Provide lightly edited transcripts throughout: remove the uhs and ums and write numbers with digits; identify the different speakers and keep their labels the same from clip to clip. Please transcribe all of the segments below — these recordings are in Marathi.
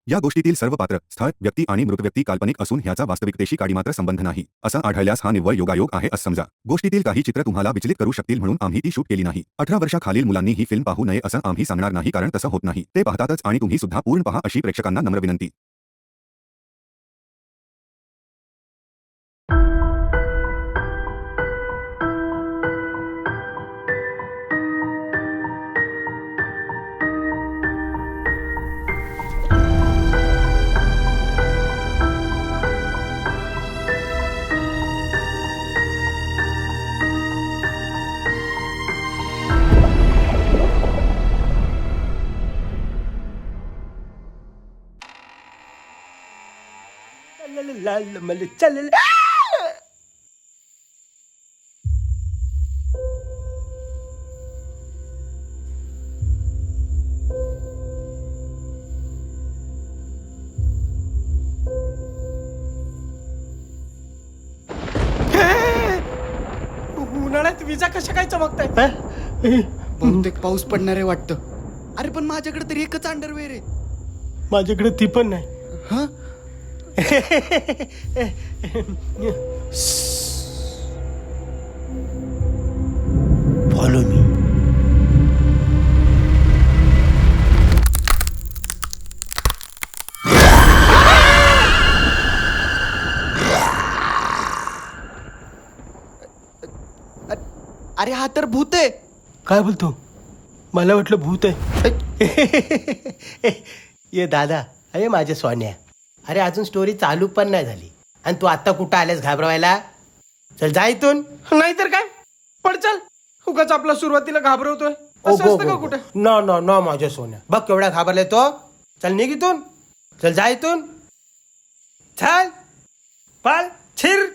Speaker 1: या गोष्टीतील सर्व पात्र, स्थळ, व्यक्ती आणि मृत व्यक्ती काल्पनिक असून ह्याचा वास्तविकतेशी काडीमात्र संबंध नाही असं आढळल्यास हा निव्वळ योगायोग आहे असं समजा. गोष्टीतील काही चित्र तुम्हाला विचलित करू शकतील म्हणून आम्ही ती शूट केली नाही. 18 वर्षाखालील मुलांनी ही फिल्म पाहू नये असं आम्ही सांगणार नाही कारण तसं होत नाही. ते पाहतातच आणि तुम्ही सुद्धा पूर्ण पहा अशी प्रेक्षकांना नम्र विनंती.
Speaker 2: चल. उन्हाळ्यात विजा कशा काय चमकताय?
Speaker 3: बहुतेक पाऊस पडणार आहे वाटतं. अरे पण माझ्याकडे तरी एकच अंडरवेअर आहे.
Speaker 2: माझ्याकडे ती पण नाही.
Speaker 3: हा
Speaker 2: फॉलो मी.
Speaker 3: अरे हा तर भूत आहे.
Speaker 2: काय बोलतो? मला वाटलं भूत आहे. ये दादा, अरे माझ्या सोन्या, अरे अजून स्टोरी चालू पण नाही झाली आणि तू आता कुठं आल्यास घाबरवायला? चल जा इथून.
Speaker 4: नाहीतर काय, पड चल. उगाच आपला सुरुवातीला घाबरवतोय असं असतं का कुठं?
Speaker 2: नो नो नो माझ्या सोन्या, बघ केवढा घाबरलाय तो. चल निघ इथून. चल जा इथून. चल पळ छिर.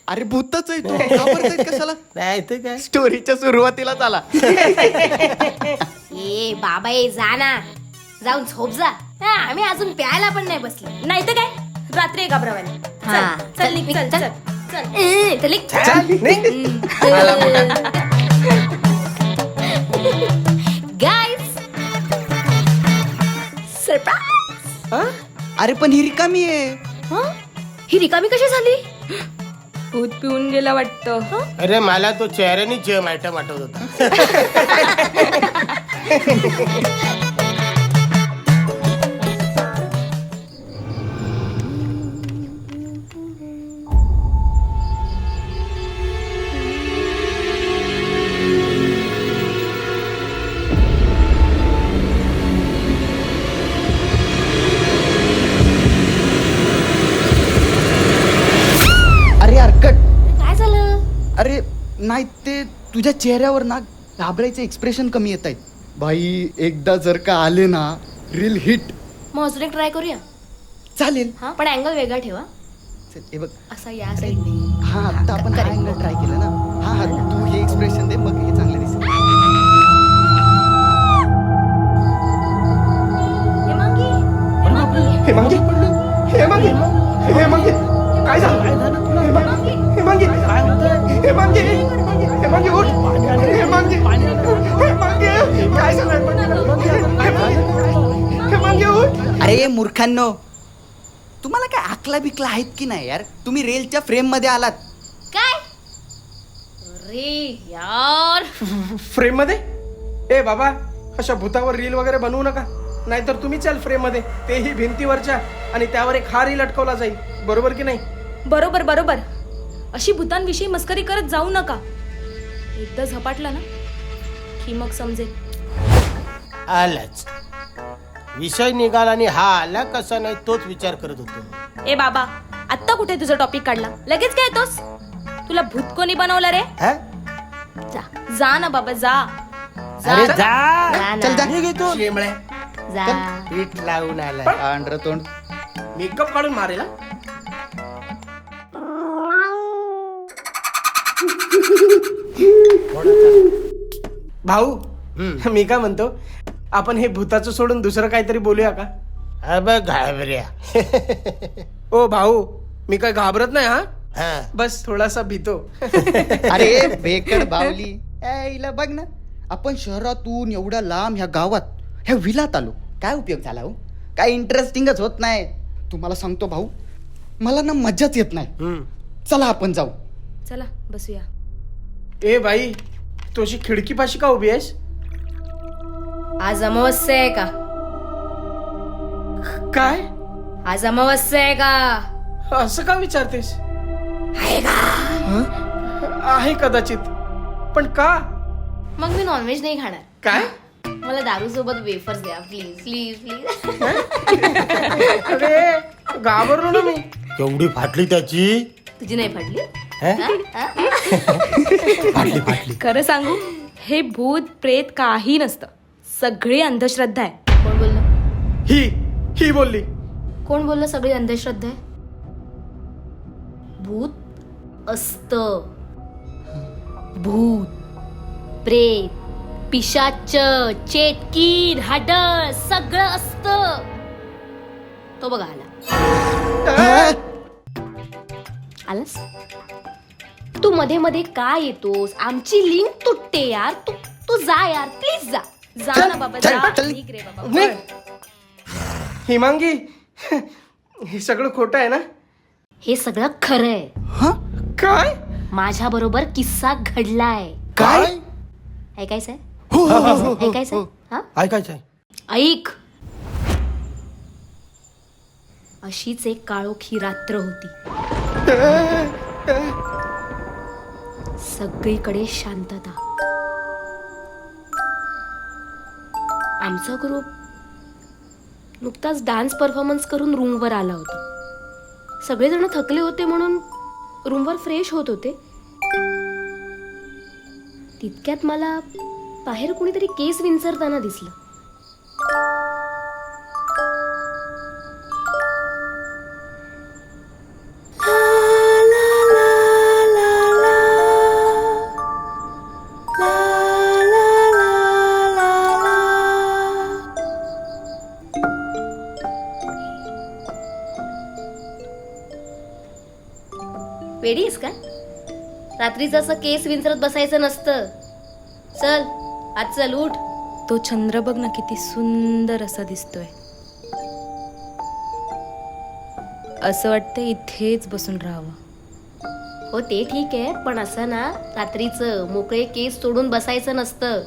Speaker 3: अरे भूतच आहे तो. घाबरतायत कशाला?
Speaker 2: नाही तर काय.
Speaker 3: स्टोरीच्या सुरुवातीलाच आला.
Speaker 5: ए बाबा ए जा ना, जाऊन झोप जा. हा, आम्ही अजून प्यायला पण नाही बसलो.
Speaker 6: नाही तर काय, रात्री घाबरवायला.
Speaker 5: हा,
Speaker 6: चल निघ, चल चल चल.
Speaker 5: चल एक. Guys surprise.
Speaker 3: अरे पण ही रिकामी आहे.
Speaker 5: ही रिकामी कशी झाली?
Speaker 6: भूत पिऊन गेला वाटतं.
Speaker 2: अरे मला तो चेहऱ्याने जेम आयटम आठवत होता.
Speaker 3: अरे हरकत.
Speaker 5: काय झालं?
Speaker 3: अरे नाही ते तुझ्या चेहऱ्यावर ना घाबरायचे एक्सप्रेशन कमी येत आहेत. भाई एकदा जर का आले ना रील हिट.
Speaker 5: मग अजून एक ट्राय करूया.
Speaker 3: चालेल.
Speaker 5: हा पण अँगल वेगळा ठेवा.
Speaker 3: चल, हे बघ.
Speaker 5: असा या साईडने.
Speaker 3: हा आता आपण हा अँगल ट्राय केला ना. हा हा तू हे एक्सप्रेशन दे, बघ हे चांगलं दिसेल.
Speaker 5: हे मांगी.
Speaker 4: हे मागे, हे मागे, हे मागे. काय झालं? हे मागे, हे मागे, हे मागे, हे मागे उठ. हे मागे, हे मागे. काय झालं? हे मागे उठ.
Speaker 3: अरे मूर्खांनो, तुम्हाला काय आकला बिकला आहेत की नाही यार? तुम्ही रेलच्या फ्रेम मध्ये आलात.
Speaker 5: काय? अरे यार.
Speaker 4: फ्रेम मध्ये? ए बाबा, अशा भूतावर रील वगैरे बनवू नका. नाहीतर तुम्ही चल फ्रेम मध्ये, तेही भिंतीवरच्या, आणि त्यावर एक हारही लटकवला जाईल. बरोबर की नाही?
Speaker 6: बरोबर बरोबर. अशी भूतांविषयी मस्करी करत जाऊ नका. एकदा झपाटला ना की मग समजेल.
Speaker 2: आलाच विषय निघाला आणि हा आला कसा नाही तोच विचार करत होतो.
Speaker 6: ए बाबा, आत्ता कुठे तुझा टॉपिक काढला? लगेच काय येतोस? तुला भूत कोणी बनवलं रे?
Speaker 2: हा?
Speaker 6: जा ना बाबा जा.
Speaker 2: अरे जा.
Speaker 5: जा ना.
Speaker 3: चल जा.
Speaker 2: निघ इथून.
Speaker 4: शेमळ्या,
Speaker 5: जा.
Speaker 2: पीठ लावून आला.
Speaker 3: पांढरं तोंड.
Speaker 4: मेकअप काढून मारेल. भाऊ, मी काय म्हणतो, आपण हे भूताचं सोडून दुसरं काहीतरी बोलूया का?
Speaker 2: अबे घाबऱ्या.
Speaker 4: ओ भाऊ, मी काय घाबरत नाही. हा
Speaker 2: हा.
Speaker 4: बस थोडासा भीतो.
Speaker 3: अरे बेकड बावली. हिला बघ ना, आपण शहरातून एवढ्या लांब ह्या गावात ह्या विलात आलो, काय उपयोग झाला हो? काय इंटरेस्टिंगच होत नाही. तुम्हाला सांगतो भाऊ, मला ना मज्जाच येत नाही. चला आपण जाऊ.
Speaker 6: चला बसूया.
Speaker 2: ए बाई, तू अशी खिडकीपाशी का उभी आहेस?
Speaker 5: आज अमावस्या आहे का?
Speaker 2: काय
Speaker 5: आज अमावस्या आहे का?
Speaker 2: असं का विचारतेस?
Speaker 5: आहे का?
Speaker 2: आहे कदाचित, पण का?
Speaker 5: मग मी नॉनव्हेज नाही खाणार.
Speaker 2: काय?
Speaker 5: मला दारू सोबत वेफर्स द्या प्लीज प्लीज प्लीज.
Speaker 2: अरे घाबरलो ना मी.
Speaker 4: एवढी फाटली त्याची.
Speaker 5: तुझी नाही पडली?
Speaker 2: फाटली.
Speaker 6: खरं सांगू, हे भूत प्रेत काही नसतं, सगळी अंधश्रद्धा आहे.
Speaker 5: कोण बोललं?
Speaker 2: ही बोलली.
Speaker 5: कोण बोललं सगळी अंधश्रद्धा आहे? भूत असत, भूत प्रेत पिशाच चेटकीन हाडं सगळं असत. तो बघा आला. आलास? तू मध्ये मध्ये का येतोस? आमची लिंक तुटते यार. तू जा यार, प्लीज जा.
Speaker 6: जा ना बाबा, जा. निघ रे बाबा.
Speaker 2: हिमांगी, हे सगळं खोटं आहे ना?
Speaker 5: हे सगळं खरं आहे.
Speaker 2: काय?
Speaker 5: माझ्या बरोबर किस्सा घडलाय.
Speaker 3: काय?
Speaker 5: ऐकायचंय?
Speaker 3: हो, हो, हो, हो,
Speaker 5: ऐकायचंय?
Speaker 3: हो.
Speaker 5: हा?
Speaker 2: ऐकायचंय.
Speaker 5: ऐक. अशीच एक काळोखी रात्र होती. सगळीकडे शांतता. आमचा ग्रुप नुकताच डान्स परफॉर्मन्स करून रूमवर आला होता. सगळेजण थकले होते म्हणून रूमवर फ्रेश होत होते. तितक्यात मला बाहेर कोणीतरी केस विंचरताना दिसलं. वेडी आहेस का? रात्रीचं असं केस विंचरत बसायचं नसतं. चल आज चल, उठ.
Speaker 6: तो चंद्र बघ ना, किती सुंदर असा दिसतोय. असं वाटतं इथेच बसून राहावं.
Speaker 5: हो ते ठीक आहे, पण असं ना रात्रीचं मोकळे केस सोडून बसायचं नसतं.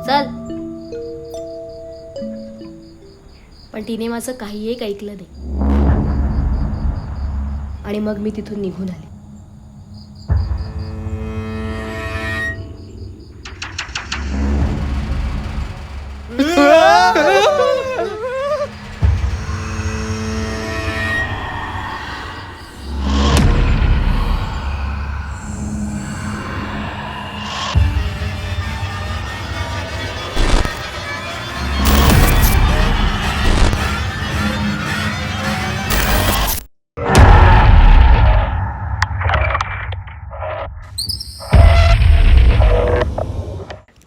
Speaker 5: चल. पण तिने माझं काही एक ऐकलं नाही आणि मग मी तिथून निघून आले.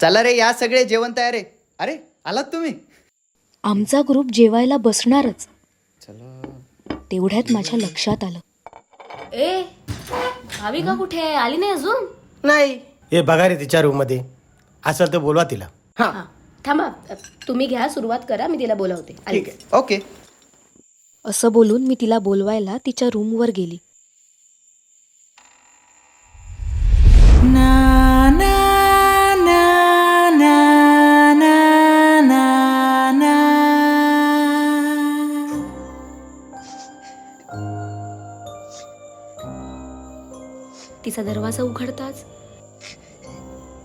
Speaker 3: चला रे, या सगळे जेवण तयार आहे. अरे आलात तुम्ही?
Speaker 6: आमचा ग्रुप जेवायला बसणारच. तेवढ्यात माझ्या लक्षात आलं,
Speaker 5: ए भाविका कुठे आहे? आली नाही अजून?
Speaker 2: नाही. हे बघा रे तिच्या रूम मध्ये असेल तर बोलवा तिला.
Speaker 5: हा थांबा, तुम्ही घ्या, सुरुवात करा, मी तिला बोलावते. आली.
Speaker 2: ठीक आहे.
Speaker 3: ओके.
Speaker 6: असं बोलून मी तिला बोलवायला तिच्या रूमवर गेली. तिचा दरवाजा उघडताच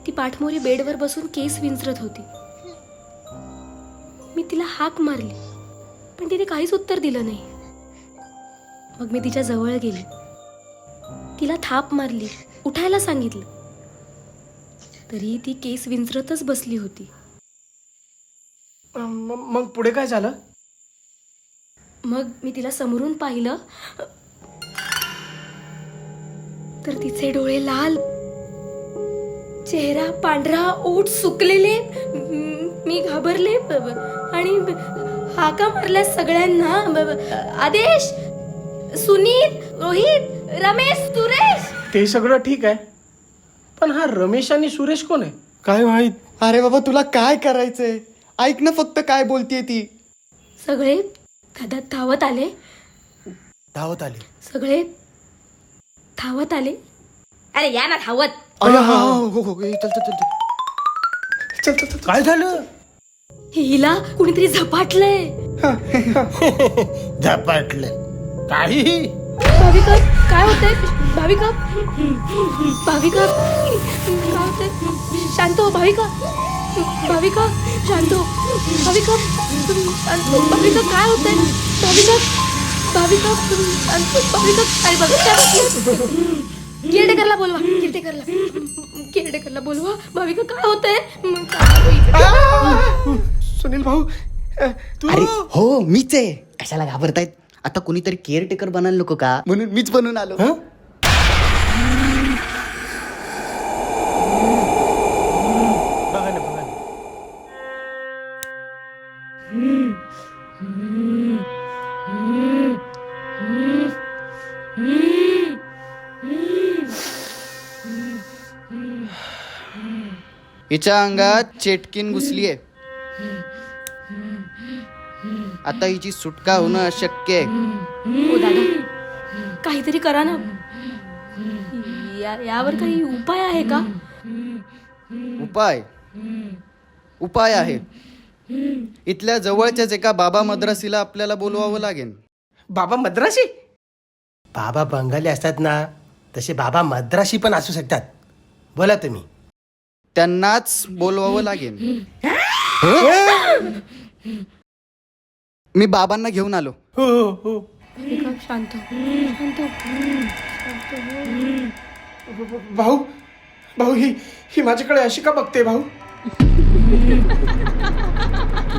Speaker 6: ती पाठमोरी बेडवर बसून केस विंचरत होती. मी तिला हाक मारली, पण तिने काहीच उत्तर दिलं नाही. मग मी तिच्या जवळ गेली, तिला थाप मारली, उठायला सांगितलं, तरी ती केस विंचरतच बसली होती.
Speaker 2: मग पुढे काय झालं?
Speaker 5: मग मी तिला समोरून पाहिलं तर तिचे डोळे लाल, चेहरा पांढरा, ओठ सुकलेले. मी घाबरले आणि हाका मारल्या सगळ्यांना. आदेश, सुनील, रोहित, रमेश, सुरेश.
Speaker 2: ते सगळं ठीक आहे, पण हा रमेश आणि सुरेश कोण आहे? काय माहित.
Speaker 3: अरे बाबा तुला काय करायचंय, ऐक ना फक्त काय बोलतीये ती.
Speaker 5: सगळे धावत आले.
Speaker 2: धावत आले.
Speaker 5: सगळे धावत आले. अरे या ना धावत.
Speaker 3: हो, चल चल चल
Speaker 4: चल चल चल.
Speaker 2: काय झालं.
Speaker 5: हिला कुणीतरी झपाटलंय.
Speaker 2: झपाटलं काही.
Speaker 5: भाविका काय होतंय. भाविका भाविका काय होतंय. शांत हो भाविका. भाविका शांत हो. भाविका शांत हो. भाविका काय होतंय. भाविका भाविका शांत हो. भाविका अरे बघा केअरटेकरला बोलवा. केअरटेकरला बोलवा. भाविका काय होतंय.
Speaker 4: सुनील भाऊ
Speaker 3: अरे हो मीच आहे, कशाला घाबरतायत. आता कुणीतरी केअरटेकर बनायला नको का, म्हणून मीच बनून आलो.
Speaker 2: बघा ना बघा ना.
Speaker 3: हिच्या अंगात चेटकीन घुसलीये. आता हिची सुटका होणं अशक्य आहे.
Speaker 5: हो दादा काहीतरी करा ना. यावर काही उपाय आहे का.
Speaker 3: उपाय आहे. इथल्या जवळच्याच एका बाबा मद्रासीला आपल्याला बोलवावं लागेल.
Speaker 4: बाबा मद्रासी.
Speaker 2: बाबा बंगाली असतात ना, तसे बाबा मद्रासी पण असू शकतात. बोला तुम्ही.
Speaker 3: त्यांनाच बोलवावं लागेल. मी बाबांना घेऊन आलो.
Speaker 2: हो हो.
Speaker 5: भाविका शांत हो.
Speaker 4: भाऊ भाऊ ही माझ्याकडे अशी का बघते भाऊ.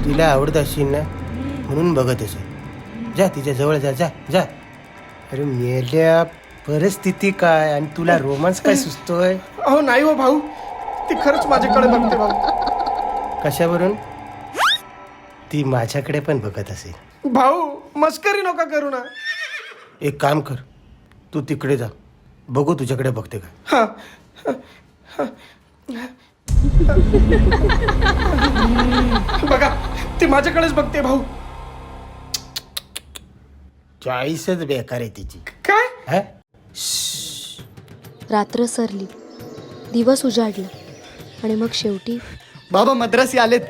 Speaker 2: तिला आवडत असेल ना म्हणून बघत असेल. जा तिच्या जवळ जा जा जा. अरे मेल्या परिस्थिती काय आणि तुला रोमांस काय सुचतोय.
Speaker 4: अहो नाही हो भाऊ, ती खरंच माझ्याकडे बघते भाऊ.
Speaker 2: कशावरून. ती माझ्याकडे पण बघत असेल.
Speaker 4: भाऊ मस्करी नका करू ना.
Speaker 2: एक काम कर, तू तिकडे जा, बघू तुझ्याकडे बघते का.
Speaker 4: हा बघा ती माझ्याकडेच बघते भाऊ.
Speaker 2: चॉईसच बेकार आहे तिची.
Speaker 4: काय.
Speaker 2: हा?
Speaker 6: रात्र सरली, दिवस उजाडला आणि मग शेवटी
Speaker 3: बाबा मद्रासी आलेत.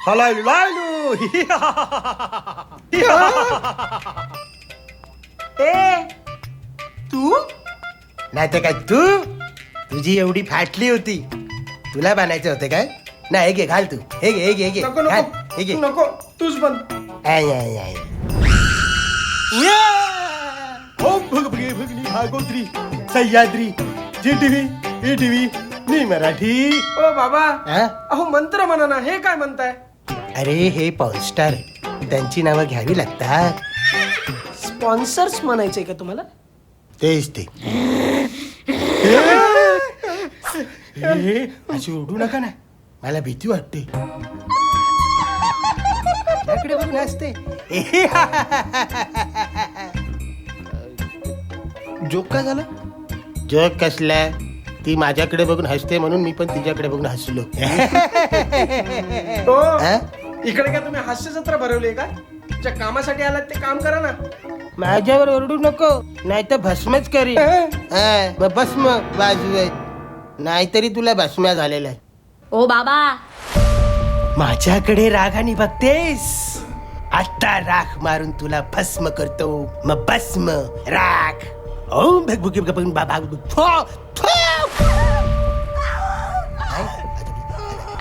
Speaker 2: हलायलू लायलू. ए तू नाही तर काय. तुझी एवढी फाटली होती, तुला बांधायचं होतं काय. नाही हे घे घाल तू. हे घे हे घे हे घे
Speaker 4: नको
Speaker 2: घाल. हे घे.
Speaker 4: नको नको तूच बन.
Speaker 2: I, I, I. या! ओम भगभगे भगनी भागोत्री सह्याद्री जी टीव्ही ई टीव्ही मी मराठी.
Speaker 4: ओ बाबा
Speaker 2: हा?
Speaker 4: अहो मंत्र म्हणा ना, हे काय म्हणताय.
Speaker 2: अरे हे पॉवर स्टार आहे, त्यांची नावं घ्यावी लागतात.
Speaker 4: स्पॉन्सर्स म्हणायचंय का तुम्हाला.
Speaker 2: तेच ते. अशी ओढू नका ना, मला भीती वाटते. त्याकडे बघून हसते.
Speaker 3: जोक काय झालं.
Speaker 2: जग कसला. ती माझ्याकडे बघून हसते म्हणून मी पण तिच्याकडे बघून हसलो.
Speaker 4: हो
Speaker 2: हा?
Speaker 4: इकडे काय तुम्ही हास्य जत्रा भरवली का. ज्या कामासाठी आलात ते काम करा ना.
Speaker 2: माझ्यावर ओरडू नको, नाही तर भस्मच करी. मग भस्म बाजू नाहीतरी तुला भस्म्या झालेला आहे.
Speaker 5: ओ बाबा
Speaker 2: माझ्याकडे रागाने बघतेस. आता राख मारून तुला भस्म करतो. मग भस्म राख. ओम भगभुगी भगभुगी बाबा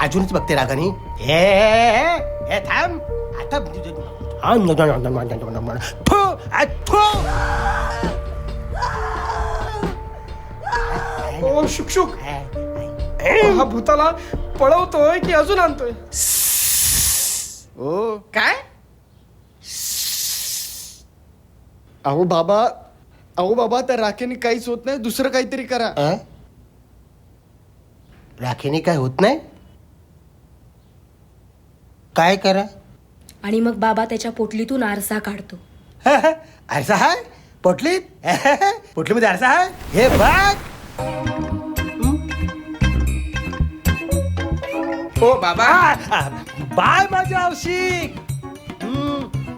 Speaker 2: अजूनच बघते रागाने. हे थांब आता.
Speaker 4: ओ शुकशुक. हा भूताला पळवतोय की अजून आणतोय.
Speaker 3: ओ काय. अहो बाबा अहो बाबा त्या राखेने काहीच होत नाही, दुसरं काहीतरी करा.
Speaker 2: अं? राखेने काय होत नाही? काय करा?
Speaker 6: आणि मग बाबा त्याच्या पोटलीतून आरसा काढतो.
Speaker 2: आरसा हाय पोटलीत? पोटलीमध्ये आरसा हाय? हे बघ.
Speaker 4: हो बाबा.
Speaker 2: बाय माझी औशिक.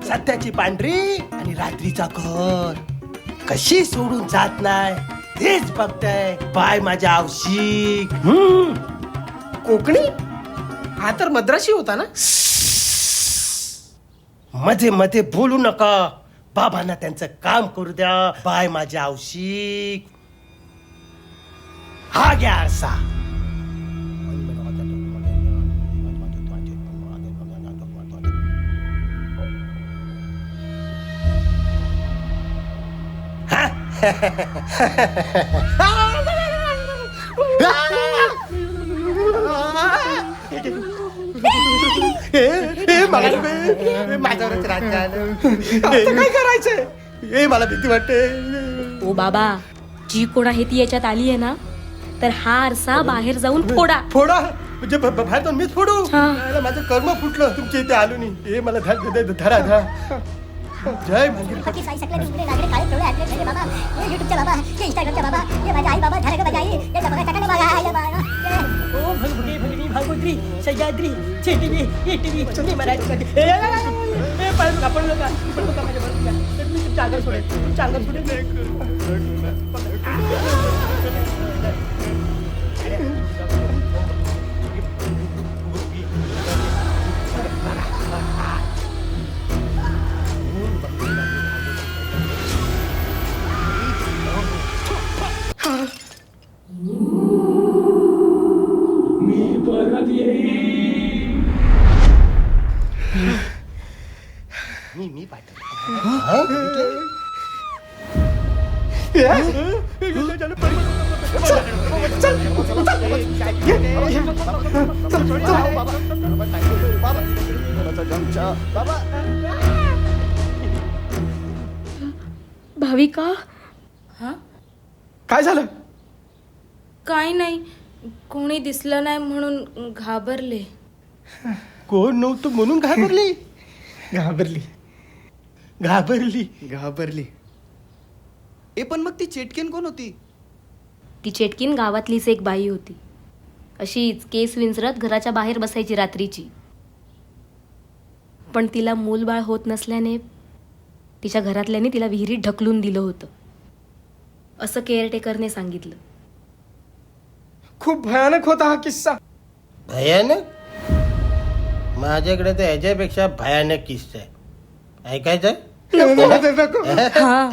Speaker 2: सत्याची पांढरी आणि रात्रीचा घर कशी सोडून जात नाही तेच बघताय. बाय माझ्या औशिक.
Speaker 4: कोकणी? हा तर मद्रासी होता ना?
Speaker 2: मध्ये मध्ये बोलू नका. बाबांना त्यांचं काम करू द्या. बाय माझ्या औशिक. हा घ्या आरसा. माझ्यावरच राज्य आलं.
Speaker 4: काय करायचंय?
Speaker 2: हे मला भीती वाटते.
Speaker 6: ओ बाबा, जी कोण आहे ती याच्यात आली आहे ना, तर हा आरसा बाहेर जाऊन फोडा.
Speaker 2: फोडा म्हणजे बाहेर जाऊन मीच फोडू?
Speaker 6: हा.
Speaker 2: नाही, माझं कर्म फुटलं. तुमच्या इथे आलो नाही. हे मला धरा धरा. जय मंदिर.
Speaker 7: बाकी साई सकले उघडे लागले काळे टोळे ऍड्रेस झाले बाबा हे युट्यूबच्या बाबा हे इंस्टाग्रामच्या बाबा हे माझ्या आई बाबा झालं का माझी आई हे बघा टाकाने बघा हे बघा
Speaker 8: ओ भगवती भगनी भागवत्री सह्याद्री चेटीवी एटीवी तुम्ही मराठी आपण लोक माझ्या बरोबर मी तुमच्या अंगावर सोडेल तुमच्या अंगावर सोडेल.
Speaker 2: मी पाठवलं.
Speaker 6: भाविका. हा?
Speaker 4: काय झालं?
Speaker 6: काय नाही, कोणी दिसलं नाही म्हणून घाबरले.
Speaker 2: कोण नव्हतं म्हणून घाबरली?
Speaker 4: घाबरली.
Speaker 2: घाबरली.
Speaker 3: घाबरली. ए पण मग ती चेटकीन कोण होती?
Speaker 6: ती चेटकीन गावातलीच एक बाई होती. अशीच केस विंचरत घराच्या बाहेर बसायची रात्रीची. पण तिला मूलबाळ होत नसल्याने तिच्या घरातल्याने तिला विहिरीत ढकलून दिलं होतं, असं केअरटेकरने सांगितलं.
Speaker 4: खूप भयानक होता हा किस्सा.
Speaker 2: भयानक? माझ्याकडे तर ह्याच्यापेक्षा भयानक किस्सा आहे. ऐकायचं?
Speaker 4: नको.
Speaker 6: हा